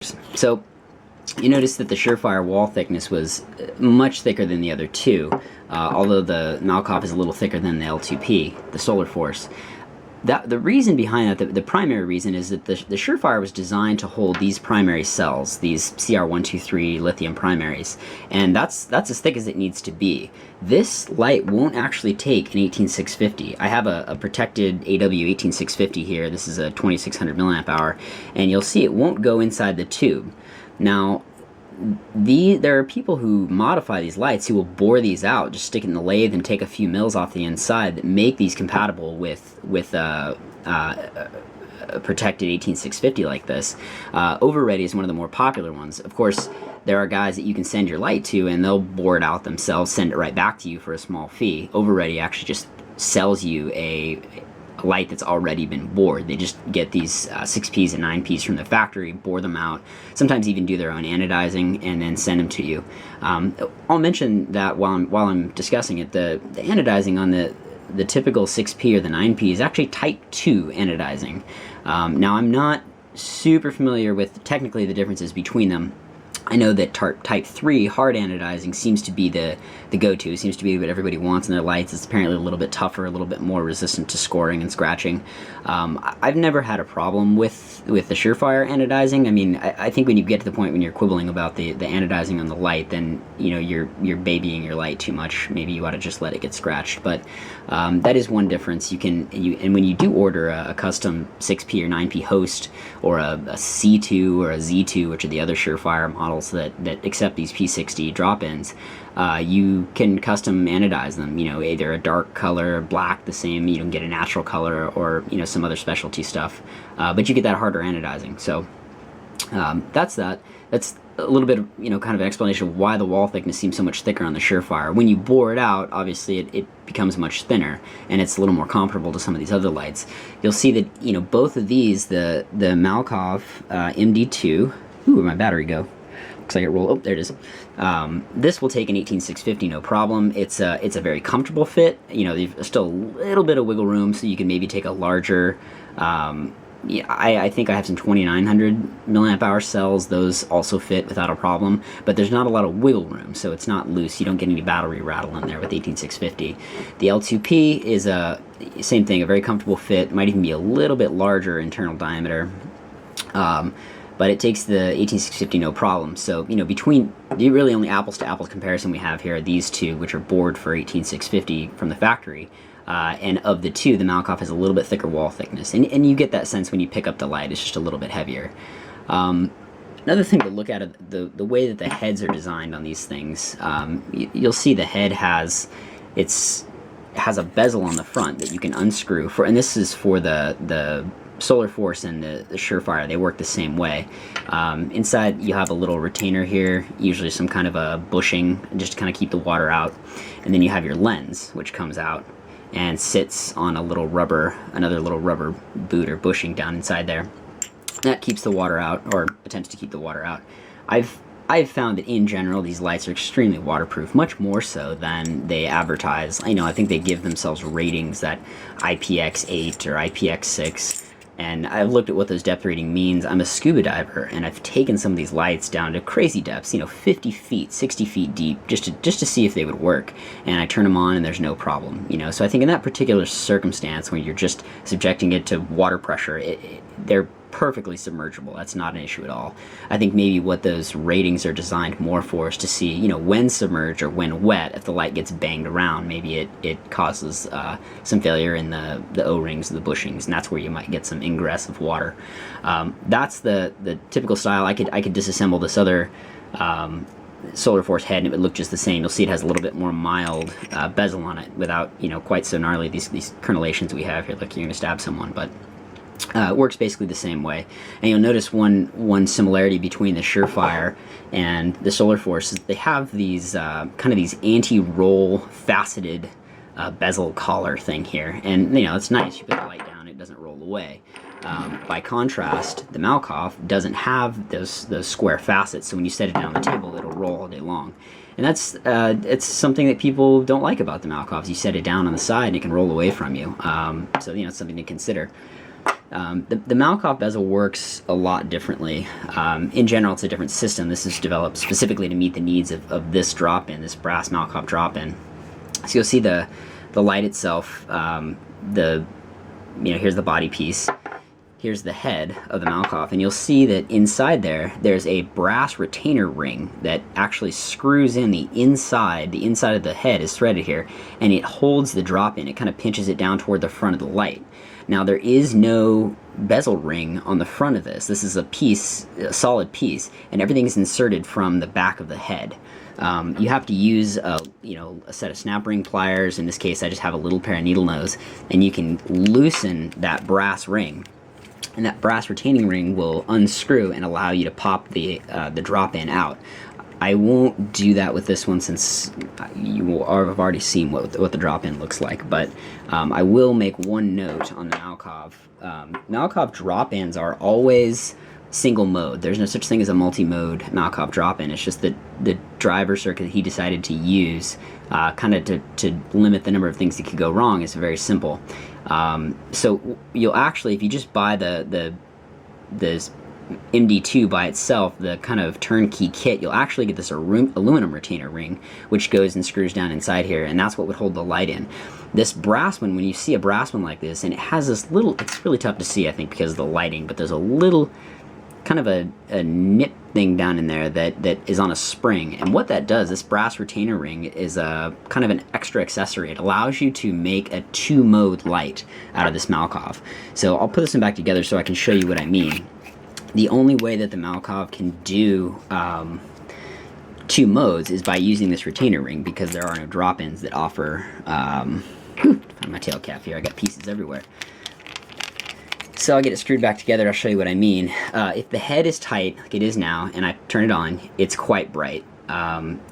So you notice that the Surefire wall thickness was much thicker than the other two, although the Malkoff is a little thicker than the L2P, the Solar Force. The reason behind that, the primary reason, is that the Surefire was designed to hold these primary cells, these CR123 lithium primaries, and that's as thick as it needs to be. This light won't actually take an 18650. I have a protected AW 18650 here. This is a 2600 milliamp hour, and you'll see it won't go inside the tube. Now, there are people who modify these lights who will bore these out, just stick it in the lathe and take a few mils off the inside, that make these compatible with a protected 18650 like this. Overready is one of the more popular ones. Of course, there are guys that you can send your light to and they'll bore it out themselves, send it right back to you for a small fee. Overready actually just sells you a light that's already been bored. They just get these 6Ps and 9Ps from the factory, bore them out, sometimes even do their own anodizing, and then send them to you. I'll mention that while I'm discussing it, the anodizing on the typical 6P or the 9P is actually type 2 anodizing. Now, I'm not super familiar with technically the differences between them. I know that type 3 hard anodizing seems to be the go-to, seems to be what everybody wants in their lights. It's apparently a little bit tougher, a little bit more resistant to scoring and scratching. I've never had a problem with the Surefire anodizing. I mean, I think when you get to the point when you're quibbling about the anodizing on the light, then you're babying your light too much. Maybe you ought to just let it get scratched. But that is one difference. And when you do order a custom 6P or 9P host, or a C2 or a Z2, which are the other Surefire models that accept these P60 drop-ins, you can custom anodize them, either a dark color, black, the same, you can get a natural color, or some other specialty stuff, but you get that harder anodizing. So that's a little bit of kind of an explanation of why the wall thickness seems so much thicker on the Surefire. When you bore it out, obviously it becomes much thinner, and it's a little more comparable to some of these other lights. You'll see that both of these, the Malkoff MD2, where'd my battery go? Looks like it rolled. Oh, there it is. This will take an 18650, no problem. It's a very comfortable fit. There's still a little bit of wiggle room, so you can maybe take a larger. I think I have some 2900 milliamp hour cells. Those also fit without a problem, but there's not a lot of wiggle room, so it's not loose. You don't get any battery rattle in there with 18650. The L2P is same thing, a very comfortable fit. Might even be a little bit larger internal diameter. But it takes the 18650 no problem. So, between the really only apples to apples comparison we have here are these two, which are bored for 18650 from the factory. And of the two, the Malkoff has a little bit thicker wall thickness. And you get that sense when you pick up the light, it's just a little bit heavier. Another thing to look at is the way that the heads are designed on these things. You'll see the head has a bezel on the front that you can unscrew and this is for the Solar Force and the Surefire. They work the same way. Inside you have a little retainer here, usually some kind of a bushing, just to kind of keep the water out. And then you have your lens, which comes out and sits on another little rubber boot or bushing down inside there. That keeps the water out, or attempts to keep the water out. I've found that in general these lights are extremely waterproof, much more so than they advertise. I think they give themselves ratings that IPX8 or IPX6. And I've looked at what those depth rating means. I'm a scuba diver, and I've taken some of these lights down to crazy depths, 50 feet, 60 feet deep, just to see if they would work. And I turn them on, and there's no problem, So I think in that particular circumstance, when you're just subjecting it to water pressure, they're perfectly submergible. That's not an issue at all. I think maybe what those ratings are designed more for is to see, when submerged or when wet, if the light gets banged around, maybe it causes some failure in the O-rings, the bushings, and that's where you might get some ingress of water. That's the typical style. I could disassemble this other Solar Force head and it would look just the same. You'll see it has a little bit more mild bezel on it without, quite so gnarly these crenellations we have here. Look, you're going to stab someone, but it works basically the same way. And you'll notice one similarity between the Surefire and the Solar Force is they have these kind of these anti-roll faceted bezel collar thing here. And it's nice. You put the light down, it doesn't roll away. By contrast, the Malkoff doesn't have those square facets, so when you set it down on the table, it'll roll all day long. And that's it's something that people don't like about the Malkoffs. You set it down on the side and it can roll away from you. So it's something to consider. The Malkoff bezel works a lot differently. In general, it's a different system. This is developed specifically to meet the needs of this drop-in, this brass Malkoff drop-in. So you'll see the light itself. Here's the body piece. Here's the head of the Malkoff, and you'll see that inside there's a brass retainer ring that actually screws in the inside. The inside of the head is threaded here, and it holds the drop-in. It kind of pinches it down toward the front of the light. Now, there is no bezel ring on the front of this. This is a solid piece, and everything is inserted from the back of the head. You have to use a set of snap ring pliers. In this case, I just have a little pair of needle nose, and you can loosen that brass ring. And that brass retaining ring will unscrew and allow you to pop the drop-in out. I won't do that with this one since you will have already seen what the drop-in looks like, but I will make one note on the Malkoff. Malkoff drop-ins are always single mode. There's no such thing as a multi-mode Malkoff drop-in. It's just that the driver circuit he decided to use kind of to limit the number of things that could go wrong is very simple. So you'll actually, if you just buy the MD2 by itself, the kind of turnkey kit, you'll actually get this aluminum retainer ring, which goes and screws down inside here, and that's what would hold the light in. This brass one, when you see a brass one like this, and it has this little, it's really tough to see, I think, because of the lighting, but there's a little kind of a nip thing down in there that is on a spring, and what that does, this brass retainer ring is a kind of an extra accessory. It allows you to make a two-mode light out of this Malkoff. So I'll put this one back together so I can show you what I mean. The only way that the Malkoff can do two modes is by using this retainer ring, because there are no drop-ins that offer find my tail cap here, I got pieces everywhere. So I'll get it screwed back together, I'll show you what I mean. If the head is tight, like it is now, and I turn it on, it's quite bright.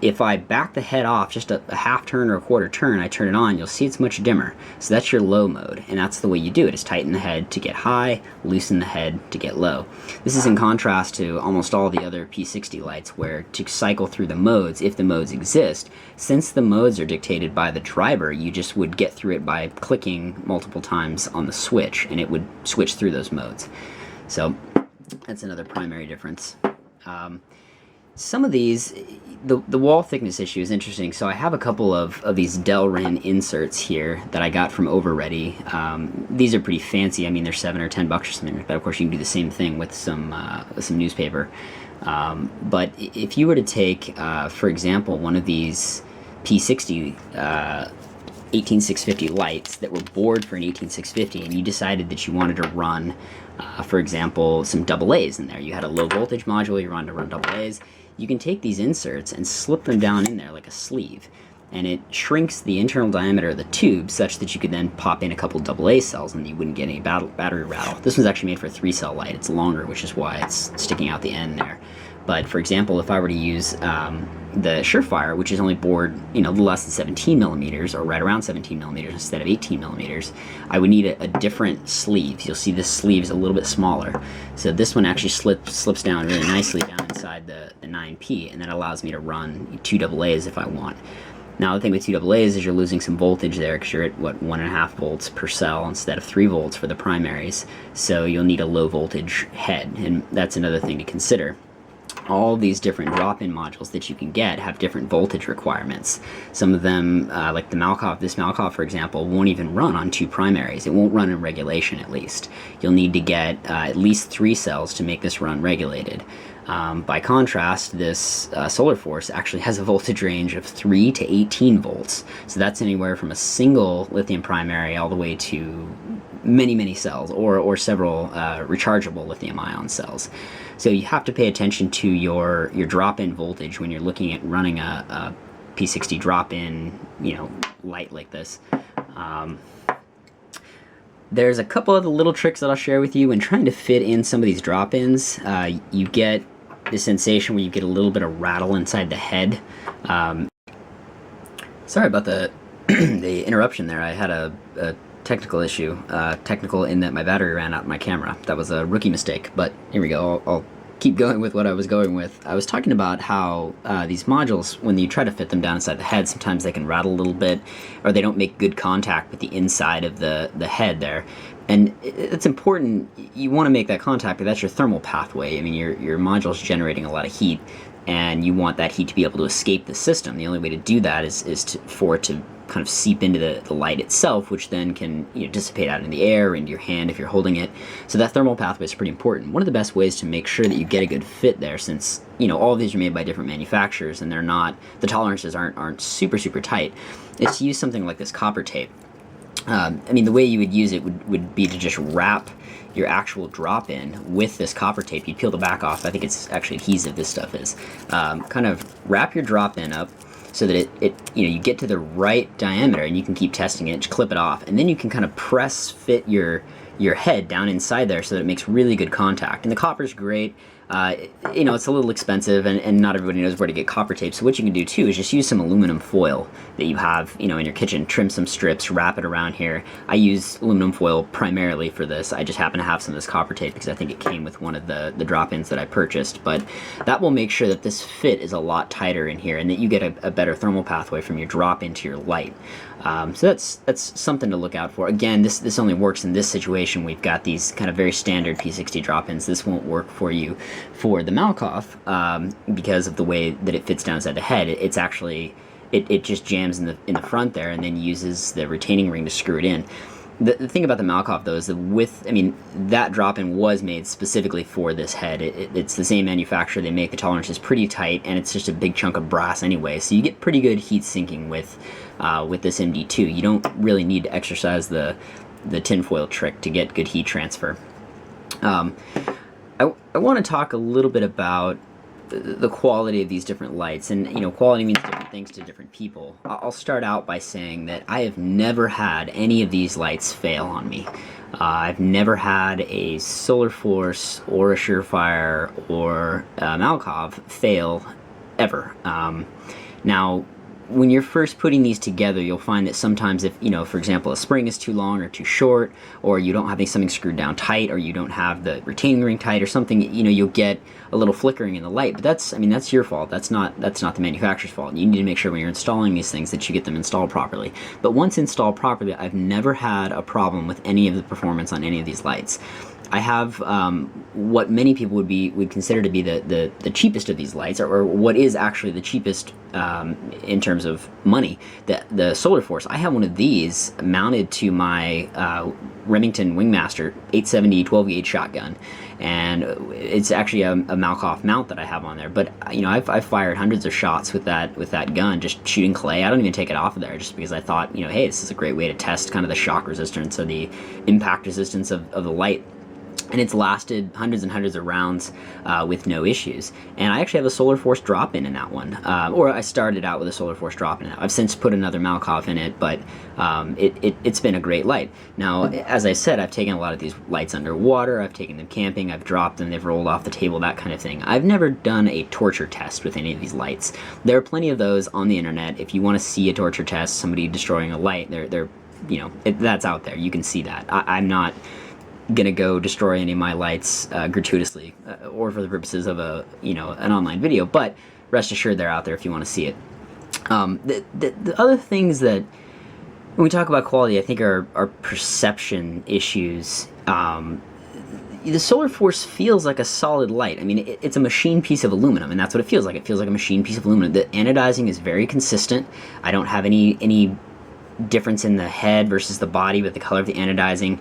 If I back the head off just a half turn or a quarter turn, I turn it on, you'll see it's much dimmer. So that's your low mode, and that's the way you do it, is tighten the head to get high, loosen the head to get low. This is in contrast to almost all the other P60 lights, where to cycle through the modes, if the modes exist, since the modes are dictated by the driver, you just would get through it by clicking multiple times on the switch, and it would switch through those modes. So that's another primary difference. Some of these, the wall thickness issue is interesting. So I have a couple of these Delrin inserts here that I got from Overready. These are pretty fancy. I mean, they're $7 or $10 or something. But of course, you can do the same thing with some newspaper. But if you were to take, for example, one of these P60 18650 lights that were bored for an 18650, and you decided that you wanted to run, for example, some AA's in there. You had a low voltage module, you wanted to run AA's. You can take these inserts and slip them down in there like a sleeve, and it shrinks the internal diameter of the tube such that you could then pop in a couple AA cells and you wouldn't get any battery rattle. This one's actually made for a 3-cell light. It's longer, which is why it's sticking out the end there. But for example, if I were to use the Surefire, which is only bored, less than 17 millimeters, or right around 17 millimeters instead of 18 millimeters, I would need a different sleeve. You'll see this sleeve is a little bit smaller. So this one actually slips down really nicely down inside the 9P, and that allows me to run 2 AA's if I want. Now the thing with 2 AA's is you're losing some voltage there, because you're at, 1.5 volts per cell instead of 3 volts for the primaries. So you'll need a low voltage head, and that's another thing to consider. All these different drop-in modules that you can get have different voltage requirements. Some of them, like the Malkoff, this Malkoff, for example, won't even run on 2 primaries. It won't run in regulation, at least. You'll need to get at least 3 cells to make this run regulated. By contrast, this Solar Force actually has a voltage range of 3 to 18 volts. So that's anywhere from a single lithium primary all the way to many cells, or several rechargeable lithium-ion cells. So you have to pay attention to your drop-in voltage when you're looking at running a P60 drop-in, light like this. There's a couple of the little tricks that I'll share with you when trying to fit in some of these drop-ins. You get the sensation where you get a little bit of rattle inside the head. Sorry about the the interruption there. I had a technical issue. Technical in that my battery ran out in my camera. That was a rookie mistake, but here we go. I'll keep going with what I was going with. I was talking about how these modules, when you try to fit them down inside the head, sometimes they can rattle a little bit, or they don't make good contact with the inside of the head there. And it's important. You want to make that contact, but that's your thermal pathway. I mean, your module's generating a lot of heat, and you want that heat to be able to escape the system. The only way to do that is for it to kind of seep into the light itself, which then can dissipate out in the air or into your hand if you're holding it. So that thermal pathway is pretty important. One of the best ways to make sure that you get a good fit there, since all of these are made by different manufacturers and the tolerances aren't super tight, is to use something like this copper tape. I mean, the way you would use it would be to just wrap your actual drop-in with this copper tape. You'd peel the back off. I think it's actually adhesive, this stuff is. Kind of wrap your drop-in up so that you get to the right diameter, and you can keep testing it, just clip it off, and then you can kind of press fit your head down inside there so that it makes really good contact. And the copper's great. It's a little expensive, and not everybody knows where to get copper tape. So what you can do too is just use some aluminum foil that you have, in your kitchen. Trim some strips, wrap it around here. I use aluminum foil primarily for this. I just happen to have some of this copper tape because I think it came with one of the drop-ins that I purchased. But that will make sure that this fit is a lot tighter in here, and that you get a better thermal pathway from your drop into your light. So that's something to look out for. Again, this only works in this situation. We've got these kind of very standard P60 drop-ins. This won't work for you for the Malkoff because of the way that it fits down inside the head. It's actually it just jams in the front there, and then uses the retaining ring to screw it in. The thing about the Malkoff, though, is that drop-in was made specifically for this head. It's the same manufacturer. They make the tolerances pretty tight, and it's just a big chunk of brass anyway, so you get pretty good heat sinking with this MD2. You don't really need to exercise the tinfoil trick to get good heat transfer. I want to talk a little bit about the quality of these different lights, and quality means different things to different people. I'll start out by saying that I have never had any of these lights fail on me. I've never had a Solar Force or a Surefire or a Malkoff fail ever. Now, when you're first putting these together, you'll find that sometimes if, for example, a spring is too long or too short, or you don't have something screwed down tight, or you don't have the retaining ring tight or something, you'll get a little flickering in the light. But that's your fault. That's not the manufacturer's fault. You need to make sure when you're installing these things that you get them installed properly. But once installed properly, I've never had a problem with any of the performance on any of these lights. I have what many people would consider to be the cheapest of these lights, or what is actually the cheapest in terms of money, the Solar Force. I have one of these mounted to my Remington Wingmaster 870 12-gauge shotgun, and it's actually a Malkoff mount that I have on there. But I've fired hundreds of shots with that gun, just shooting clay. I don't even take it off of there, just because I thought, hey, this is a great way to test kind of the shock resistance or the impact resistance of the light. And it's lasted hundreds and hundreds of rounds with no issues. And I actually have a Solar Force drop-in that one. Or I started out with a Solar Force drop-in. I've since put another Malkoff in it, but it's been a great light. Now, as I said, I've taken a lot of these lights underwater. I've taken them camping. I've dropped them. They've rolled off the table, that kind of thing. I've never done a torture test with any of these lights. There are plenty of those on the internet. If you want to see a torture test, somebody destroying a light, that's out there. You can see that. I'm not gonna go destroy any of my lights gratuitously or for the purposes of an online video, but rest assured they're out there if you want to see it. The other things that when we talk about quality, I think are perception issues. The Solar Force feels like a solid light. I mean, it's a machine piece of aluminum, and that's what it feels like. It feels like a machine piece of aluminum. The anodizing is very consistent. I don't have any difference in the head versus the body with the color of the anodizing.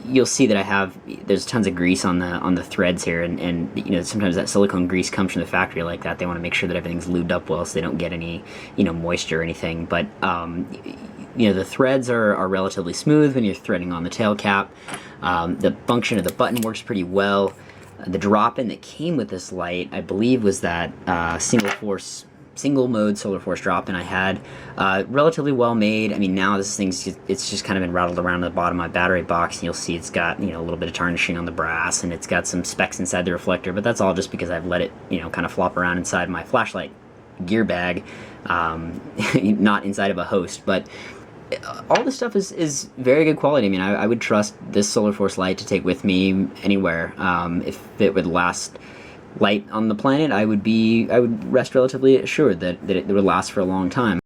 You'll see that there's tons of grease on the threads here, and sometimes that silicone grease comes from the factory like that. They want to make sure that everything's lubed up well so they don't get any moisture or anything. But the threads are relatively smooth when you're threading on the tail cap. The function of the button works pretty well. The drop-in that came with this light, I believe, was that single mode Solar Force drop-in I had. Relatively well made. I mean, now this thing's just kind of been rattled around at the bottom of my battery box, and you'll see it's got a little bit of tarnishing on the brass, and it's got some specks inside the reflector, but that's all just because I've let it kind of flop around inside my flashlight gear bag, not inside of a host. But all this stuff is very good quality. I mean, I would trust this Solar Force light to take with me anywhere. If it would last light on the planet, I would rest relatively assured that it would last for a long time.